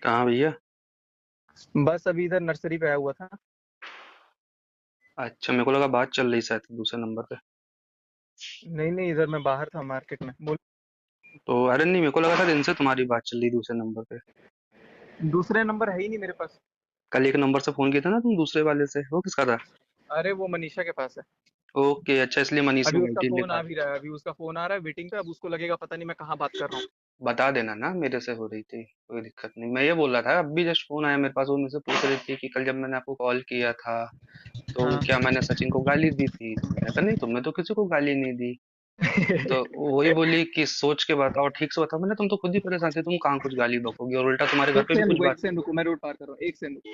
कहाँ भैया? बस अभी इधर नर्सरी पे आया हुआ था। अच्छा, मेरे को लगा बात चल रही शायद दूसरे नंबर पे। नहीं नहीं, इधर मैं बाहर था मार्केट में। बोल। तो अरे नहीं, मेरे को लगा था दिन से तुम्हारी बात चल रही दूसरे नंबर पे। दूसरे नंबर है ही नहीं मेरे पास। कल एक नंबर से फोन किया था ना तुम दूसरे वाले से, वो किसका था? अरे वो मनीषा के पास है। ओके, अच्छा, इसलिए मनीष अभी में उसका आईटी फोन लिखा आ था। भी रहा है, अभी उसका फोन आ रहा है वेटिंग पे। अब उसको लगेगा पता नहीं मैं कहाँ बात कर रहा हूँ। बता देना ना, मेरे से हो रही थी, कोई दिक्कत नहीं। मैं ये बोल रहा था, अभी जस्ट फोन आया मेरे पास, वो मुझसे पूछ रही थी कि कल जब मैंने आपको कॉल किया था तो हाँ। क्या मैंने सचिन को गाली दी थी? तो मैंने कहा नहीं, तुमने तो किसी को गाली नहीं दी। तो वही बोली कि सोच के बताओ, ठीक से बताओ। मैंने तुम तो खुद ही परेशान थे, तुम कहाँ कुछ गाली बकोगी, और उल्टा तुम्हारे घर एक पे भी सेकंड कुछ रुको, बात। एक सेकंड रुको, मैं रोड पार कर रहा हूँ, एक सेकंड रुको।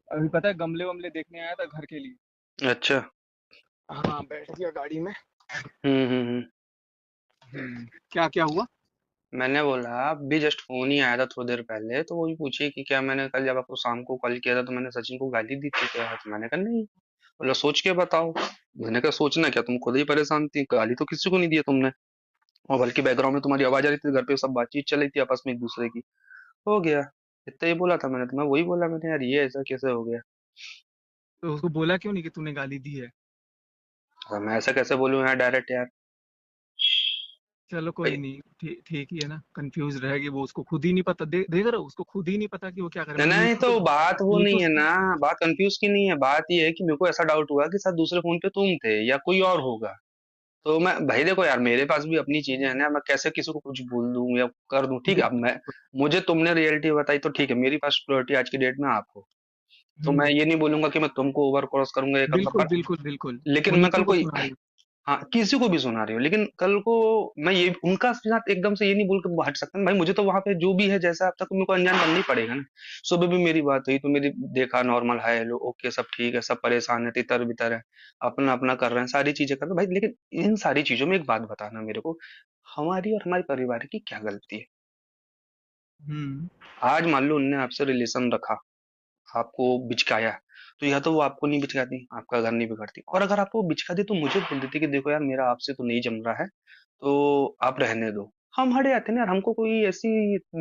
अभी पता है गमले वमले देखने आया था घर के लिए। अच्छा। हाँ, बैठ गया गाड़ी में। हम्म। क्या क्या हुआ? मैंने बोला अभी जस्ट फोन ही आया था थोड़ी देर पहले, तो वही पूछी कि क्या मैंने कल जब आपको शाम को कॉल किया था तो मैंने सचिन को गाली दी थी क्या? तो मैंने कहा नहीं। बोला सोच के बताओ। मैंने कहा सोचना क्या, तुम खुद ही परेशान थी, गाली तो किसी को नहीं दी है तुमने। और बल्कि बैकग्राउंड में तुम्हारी आवाज आ रही थी, घर पे सब बातचीत चल रही थी आपस में एक दूसरे की। हो गया। इतना ही बोला था मैंने, तो मैं वही बोला मैंने, यार ये ऐसा कैसे हो गया? तो उसको बोला क्यों नहीं कि तूने गाली दी है? अब मैं ऐसा कैसे बोलूं यार डायरेक्ट यार। चलो कोई भाई, नहीं, ठीक ठीक ही है ना। कंफ्यूज रहेगी वो, उसको खुद ही नहीं पता। देख रहे हो, उसको खुद ही नहीं पता कि वो क्या करे। मैं नहीं तो ब्लूटूथ बात वो नहीं है ब्लूटूथ ना। बात कंफ्यूज की नहीं है, बात ये है कि मेरे को ऐसा डाउट हुआ कि शायद दूसरे फोन पे तुम थे या कोई और होगा। तो मैं भाई देखो यार, मेरे पास भी अपनी चीजें हैं ना, मैं कैसे किसी को कुछ बोल दूं या कर दूं? ठीक है, अब बिल्कुल मैं, बिल्कुल। मुझे तुमने रियलिटी बताई तो ठीक है, मेरी फर्स्ट प्रायोरिटी आज की डेट में आप हो। तो मैं हम्म। ये नहीं बोलूंगा कि मैं तुमको ओवर क्रॉस करूंगा, ये करूंगा, बिल्कुल पर बिल्कुल बिल्कुल। लेकिन मैं कल मनीषा को को, सुना रही हाँ, किसी को भी सुना रही हो, लेकिन कल को मैं ये उनका साथ एकदम से ये नहीं बोल के हट सकता ना भाई। मुझे तो वहां पे जो भी है जैसा अब तक मेरे को अनजान बनना ही पड़ेगा ना। सुबह भी मेरी बात हुई तो मेरी देखा, नॉर्मल हाय हेलो ओके सब ठीक है, सब परेशान है, तितर बितर है, अपना अपना कर रहे हैं, सारी चीजें कर रहे हैं भाई। लेकिन इन सारी चीजों में एक बात बताना मेरे को, हमारी और हमारे परिवार की क्या गलती है? हम्म। आज मान लो उनने आपसे रिलेशन रखा, आपको बिचकाया, तो या तो वो आपको नहीं बिचकाती, आपका घर नहीं बिगड़ती, और अगर आपको बिचकाती तो मुझे बोल देती कि देखो यार मेरा आपसे तो नहीं जम रहा है, तो आप रहने दो। हम हट जाते ना यार, हमको कोई ऐसी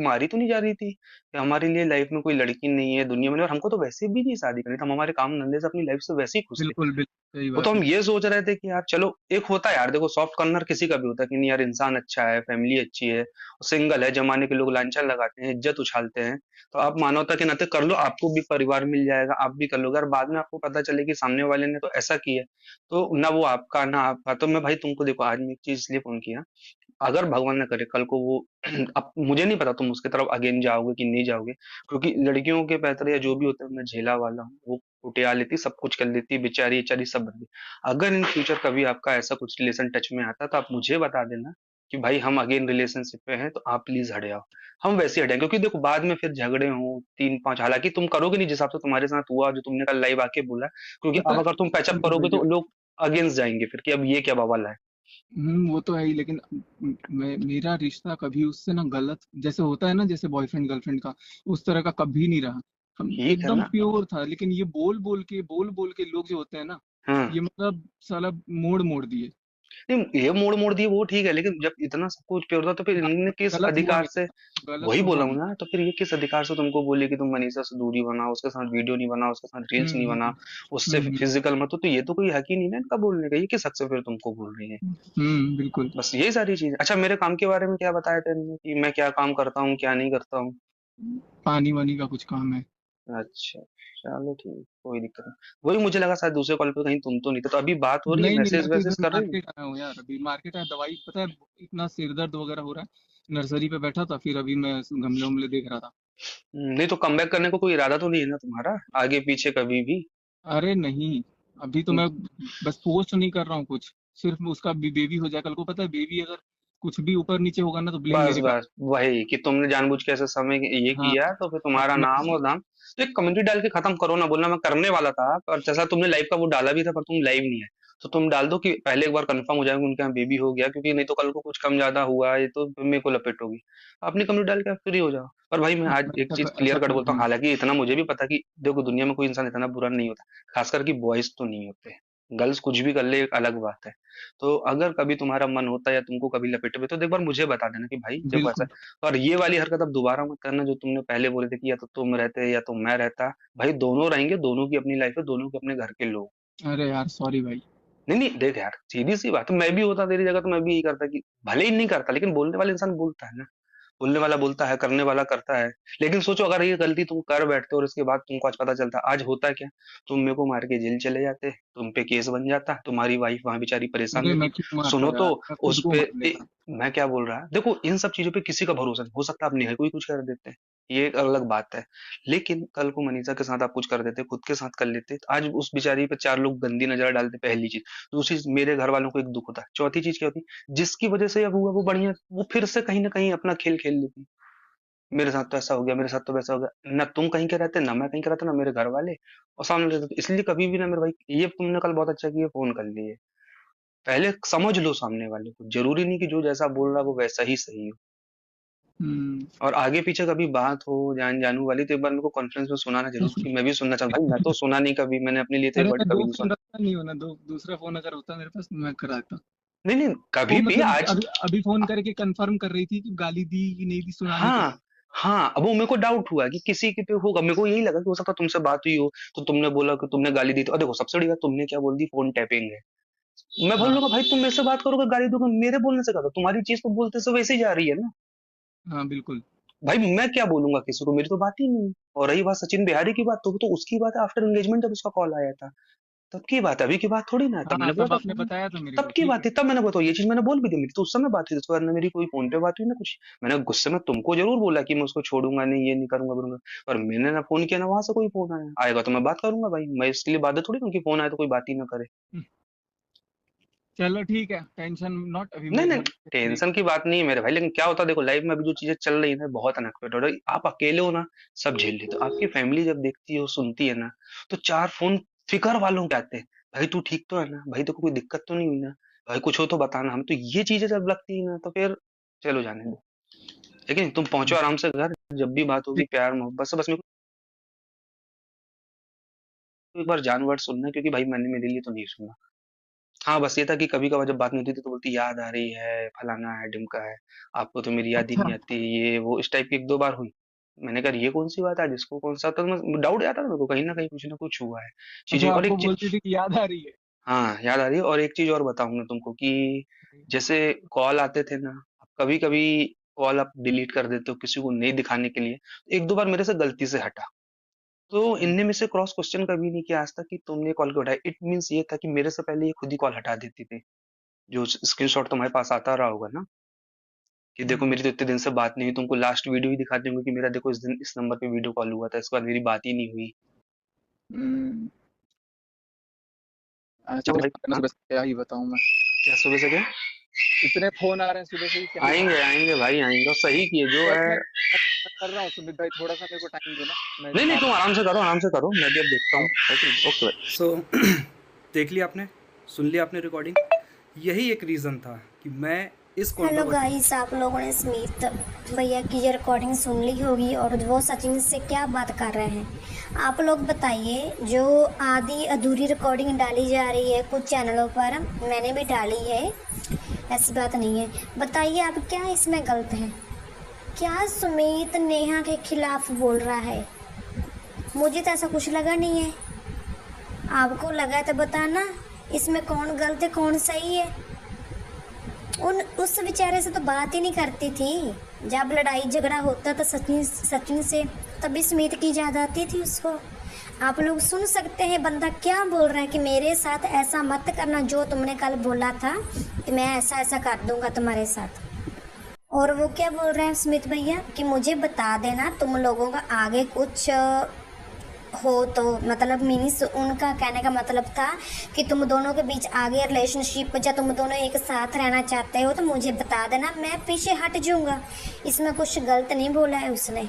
मारी तो नहीं जा रही थी कि हमारे लिए लाइफ में कोई लड़की नहीं है दुनिया में, और हमको तो वैसे भी नहीं शादी करनी थी, हम हमारे काम धंधे से अपनी लाइफ से वैसे ही खुश थे। बिल्कुल बिल्कुल सही वो तो बात है। हम ये सोच रहे थे कि यार चलो, एक होता है यार, देखो सॉफ्ट कॉर्नर किसी का भी होता है कि नहीं यार इंसान अच्छा है, फैमिली अच्छी है, सिंगल है, जमाने के लोग लांछन लगाते हैं, इज्जत उछालते हैं, तो आप मानवता के नाते कर लो, आपको भी परिवार मिल जाएगा, आप भी कर लोगे, और बाद में आपको पता चले कि सामने वाले ने तो ऐसा किया, तो ना वो आपका ना आपका। तो मैं भाई तुमको देखो, आज मैं एक चीज इसलिए फोन किया, अगर भगवान न करे कल को वो अब मुझे नहीं पता तुम उसके तरफ अगेन जाओगे कि नहीं जाओगे, क्योंकि लड़कियों के पैतरे या जो भी होते हैं मैं झेला वाला हूँ, वो कुटिया लेती, सब कुछ कर लेती, बेचारी बेचारी सब बंदी। अगर इन फ्यूचर कभी आपका ऐसा कुछ रिलेशन टच में आता तो आप मुझे बता देना कि भाई हम अगेन रिलेशनशिप पे हैं, तो आप प्लीज हट जाओ। हम वैसे हटेंगे, क्योंकि देखो बाद में फिर झगड़े हों तीन पांच, हालांकि तुम करोगे नहीं जिस हिसाब से तुम्हारे साथ हुआ, जो तुमने कल लाइव आके बोला, क्योंकि पता अब अगर तुम पैचअप है करोगे तो देखो। लोग अगेंस्ट जाएंगे फिर कि अब ये क्या बवाल है। वो तो है ही, लेकिन मेरा रिश्ता कभी उससे ना गलत जैसे होता है ना, जैसे बॉयफ्रेंड गर्लफ्रेंड का, उस तरह का कभी नहीं रहा। हम ठीक है एकदम ना। प्योर था। लेकिन ये बोल बोल के लोग जो होते हैं ना, हाँ। ये मतलब साला मोड़ मोड़ दिए। नहीं, ये मोड़ मोड़ दिए वो ठीक है, लेकिन जब इतना सब कुछ प्योर था तो फिर हाँ, इनने किस गलत हुआ अधिकार से? मेरे, गलत वही तो बोला हुआ हूँ मेरे। ना, तो फिर ये किस अधिकार से तुमको बोले कि तुम मनीषा से दूरी बनाओ, उसके साथ वीडियो नहीं बनाओ, उसके साथ रील्स नहीं बना, उससे हम्म। फिजिकल मत, तो ये तो कोई हक ही नहीं ना इनका बोलने का, ये किस हक से फिर तुमको बोल रही है? बिल्कुल। बस यही सारी चीज। अच्छा, मेरे काम के बारे में क्या बताया था इन्होंने कि मैं क्या काम करता हूँ क्या नहीं करता हूँ? पानी वानी का कुछ काम है। अच्छा, चलो ठीक, कोई दिक्कत नहीं। वही मुझे लगा शायद दूसरे कॉल पे कहीं तुम तो नहीं थे, तो अभी बात हो रही है, नहीं नहीं, मैसेज मैं तो वैसेज इधर कर रही हो? मार्केट आया हूँ यार। अभी मार्केट आया, दवाई पता है, इतना सिर दर्द वगैरह हो रहा है। नर्सरी पे बैठा था, फिर अभी मैं गमले उमले देख रहा था। नहीं तो कमबैक करने को कोई इरादा तो नहीं है ना तुम्हारा, आगे पीछे कभी भी? अरे नहीं, अभी तो मैं बस पोस्ट नहीं कर रहा हूँ कुछ। सिर्फ उसका बेबी हो जाए कल को, पता है बेबी अगर कुछ भी ऊपर नीचे होगा ना तो ब्लेम बस मेरे पे बस वही कि तुमने जानबूझ के ऐसे समय ये हाँ किया तो फिर हाँ, तुम्हारा मैं नाम और दाम। तो एक कमेंट डाल के खत्म करो ना, बोलना मैं करने वाला था, और जैसा तुमने लाइव का वो डाला भी था पर तुम लाइव नहीं है, तो तुम डाल दो कि पहले एक बार कंफर्म हो जाएगा उनके यहाँ बेबी हो गया, क्योंकि नहीं तो कल को कुछ कम ज्यादा हुआ ये तो मेरे को लपेटोगी। अपनी कंप्लीट डाल के आप फ्री हो जाओ। और भाई मैं आज एक चीज क्लियर ऐसा कट कर बोलता हूँ, दूंगा। हालांकि इतना मुझे भी पता कि देखो दुनिया में कोई इंसान इतना बुरा नहीं होता, खासकर कि बॉयज तो नहीं होते। गर्ल्स कुछ भी कर ले एक अलग बात है। तो अगर कभी तुम्हारा मन होता है या तुमको कभी लपेटे में, तो एक बार मुझे बता देना कि भाई देखो ऐसा बिल्कुल। है। और ये वाली हरकत अब दोबारा मत करना जो तुमने पहले बोले थे कि या तो तुम रहते या तो मैं रहता। भाई दोनों रहेंगे, दोनों की अपनी लाइफ है, दोनों के अपने घर के लोग। अरे यार सॉरी भाई। नहीं नहीं देख यार, सीधी सी बात है, मैं भी होता तेरी जगह तो मैं भी यही करता कि भले ही नहीं करता, लेकिन बोलने वाला इंसान बोलता है ना। बोलने वाला बोलता है, करने वाला करता है। लेकिन सोचो अगर ये गलती तुम कर बैठते और इसके बाद तुमको आज पता चलता, आज होता क्या? तुम मेरे को मार के जेल चले जाते, तुम पे केस बन जाता, तुम्हारी वाइफ वहां बेचारी परेशान अरे रहती। मैं क्यों मारता सुनो तो, यार, मैं खुद उस को पे मार लेता। मैं क्या बोल रहा है, देखो इन सब चीजों पे किसी का भरोसा नहीं हो सकता, आप नेहा को ही कुछ कर देते हैं, ये एक अलग बात है। लेकिन कल को मनीषा के साथ आप कुछ कर देते, खुद के साथ कर लेते, तो आज उस बेचारी पे चार लोग गंदी नजर डालते, पहली चीज। दूसरी चीज, मेरे घर वालों को एक दुख होता है। चौथी चीज क्या होती, जिसकी वजह से अब हुआ वो बढ़िया, वो फिर से कहीं ना कहीं अपना खेल खेल लेती। मेरे साथ तो ऐसा हो गया, मेरे साथ तो वैसा हो गया, ना तुम कहीं के रहते, ना मैं कहीं का रहता, ना मेरे घर वाले और सामने रहते। तो इसलिए कभी भी ना मेरे भाई, ये तुमने कल बहुत अच्छा किया फोन कर लिए। पहले समझ लो सामने वाले को, जरूरी नहीं कि जो जैसा बोल रहा है वो वैसा ही सही हो। हम्म। और आगे पीछे कभी बात हो जान जानू वाली तो एक बार मेरे को कॉन्फ्रेंस में सुनाना जरूर, कि मैं भी सुनना चाहूँ। भाई मैं तो सुना नहीं कभी, मैंने अपने लिए तो एक अरे वर्ड मैं कभी दो नहीं फोन सुना। रखता नहीं हूँ ना, दूसरा फोन अगर होता मेरे पास मैं कराता। नहीं नहीं वो कभी भी मतलब आज। अभी अभी फोन करके कंफर्म कर रही थी कि गाली दी कि नहीं दी, सुनाने के हाँ, लिए। हाँ, अब वो मेरे को डाउट हुआ कि किसी के पे होगा, मेरे को यही लगा कि हो सकता है तुमसे बात हुई हो, तो तुमने बोला कि तुमने गाली दी, तो देखो सबसे बड़ी बात तुमने क्या बोल दी, फोन टैपिंग है। मैं बोल हाँ लूंगा भाई तुम मेरे से बात करोगे गाली दोगे, मेरे बोलने से कहा, तुम्हारी चीज तो बोलते से वैसे ही जा रही है ना। हाँ बिल्कुल। भाई मैं क्या बोलूंगा किसी को, मेरी तो बात ही नहीं है। और रही बात सचिन बिहारी की बात, तो उसकी बात है आफ्टर एंगेजमेंट जब उसका कॉल आया था, तब की बात है, अभी की बात थोड़ी ना है। तब हाँ मैंने तब बोला आपने था, बताया था मेरे तब को, की ठीक बात है। है, तब मैंने बताया ये चीज मैंने बोल भी दी, मेरी तो उस समय बात हुई थी, उसके बाद ना मेरी कोई फोन पे बात हुई ना कुछ। मैंने गुस्से में तुमको जरूर बोला कि मैं उसको छोड़ूंगा नहीं, ये नहीं करूंगा करूंगा। पर मैंने ना फोन किया ना वहां से कोई फोन आया, आएगा तो मैं बात करूंगा भाई, मैं इसके लिए बाध्य थोड़ी हूँ कि फोन आए तो कोई बात ही ना करे। चलो ठीक है, टेंशन नॉट, अभी नहीं मैं नहीं, घर पे फ्री। टेंशन की बात नहीं है मेरे भाई, लेकिन क्या होता है देखो लाइफ में अभी जो चीजें चल रही है ना बहुत अनएक्सपेक्टेड हो रही, आप अकेले हो ना, सब झेल लेते हो, आपकी फैमिली जब देखती है सुनती है ना, तो चार फोन फिकर वालों के आते हैं। भाई तू ठीक तो है ना, भाई तेको कोई दिक्कत तो नहीं हुई ना, भाई कुछ हो तो बताना, हम तो ये चीजें जब लगती है ना तो फिर चलो जाने दो। लेकिन तुम पहुंचो आराम से घर, जब भी बात होगी ठीक। प्यार मोहब्बत से, बस मेरे को एक बार जान वर्ड सुनना है, क्योंकि भाई मैंने मेरे लिए तो नहीं सुना। हाँ, बस ये था कि कभी-कभार जब बात नहीं होती थी तो बोलती याद आ रही है, फलाना है, ढिमका है, आपको तो मेरी याद ही अच्छा नहीं आती, ये वो इस टाइप की 1-2 बार हुई। मैंने कहा ये कौन सी बात है, जिसको कौन सा, तो मैं डाउट आता था मेरे को कहीं न कहीं कुछ ना कुछ हुआ है। चीज़ें, अच्छा, और आपको एक बोलती चीज़, थी कि याद आ रही है। हाँ, याद आ रही है, और एक चीज़ और बताऊँगा तुमको कि जैसे कॉल आते थे ना, कभी-कभी कॉल आप डिलीट कर देते हो किसी को नहीं दिखाने के लिए, 1-2 बार मेरे से गलती से हटा। तो हम्म। इनने में से क्रॉस क्वेश्चन कभी नहीं किया आज तक कि तुमने कॉल क्यों उठाया। इट मीन्स ये था कि मेरे से पहले ये खुद ही कॉल हटा देती थी। जो स्क्रीनशॉट तुम्हारे पास आता रहा होगा ना, कि देखो हम्म। मेरी तो इतने दिन से बात नहीं हुई, तुमको लास्ट वीडियो ही दिखाते होंगे कि मेरा देखो इस दिन इस नंबर पे वीडियो कॉल हुआ था, इसके बाद मेरी बात ही नहीं हुई। हम्म। क्या अच्छा भाई, भाई, हाँ, सुबह से क्या ही बताऊं मैं। क्या सुबह से क्या? इतने फोन आ रहे हैं सुबह से ही, क्या ही आएंगे बताऊं। आएंगे भाई आएंगे, और सही किए जो बस है। मैं कर रहा हूँ सुमित भाई, थोड़ा सा मेरे को टाइम दो ना, मैं नहीं नहीं आ तुम रहा आराम से करो, मैं भी अब देखता हूँ। हूँ। ओके भाई। सो देख लिया आपने, सुन लिया आपने रिकॉर्डिंग। यही एक रीज़न था कि मैं इस हेलो कंट्रोवर्सी। गाइस, आप लोगों ने स्मित भैया की ये रिकॉर्डिंग सुन ली होगी और वो सचिन से क्या बात कर रहे हैं। आप लोग बताइए, जो आधी अधूरी रिकॉर्डिंग डाली जा रही है कुछ चैनलों पर, मैंने भी डाली है, ऐसी बात नहीं है। बताइए आप क्या इसमें गलत है? क्या सुमित नेहा के खिलाफ बोल रहा है? मुझे तो ऐसा कुछ लगा नहीं है। आपको लगा है तो बताना, इसमें कौन गलत है कौन सही है। उस बेचारे से तो बात ही नहीं करती थी। जब लड़ाई झगड़ा होता था सचिन से, तभी स्मित की याद आती थी उसको। आप लोग सुन सकते हैं बंदा क्या बोल रहा है कि मेरे साथ ऐसा मत करना जो तुमने कल बोला था कि मैं ऐसा ऐसा कर दूंगा तुम्हारे साथ। और वो क्या बोल रहे हैं स्मित भैया कि मुझे बता देना तुम लोगों का आगे कुछ हो तो, मतलब मीन्स उनका कहने का मतलब था कि तुम दोनों के बीच आगे रिलेशनशिप, या तुम दोनों एक साथ रहना चाहते हो तो मुझे बता देना, मैं पीछे हट जाऊंगा। इसमें कुछ गलत नहीं बोला है उसने।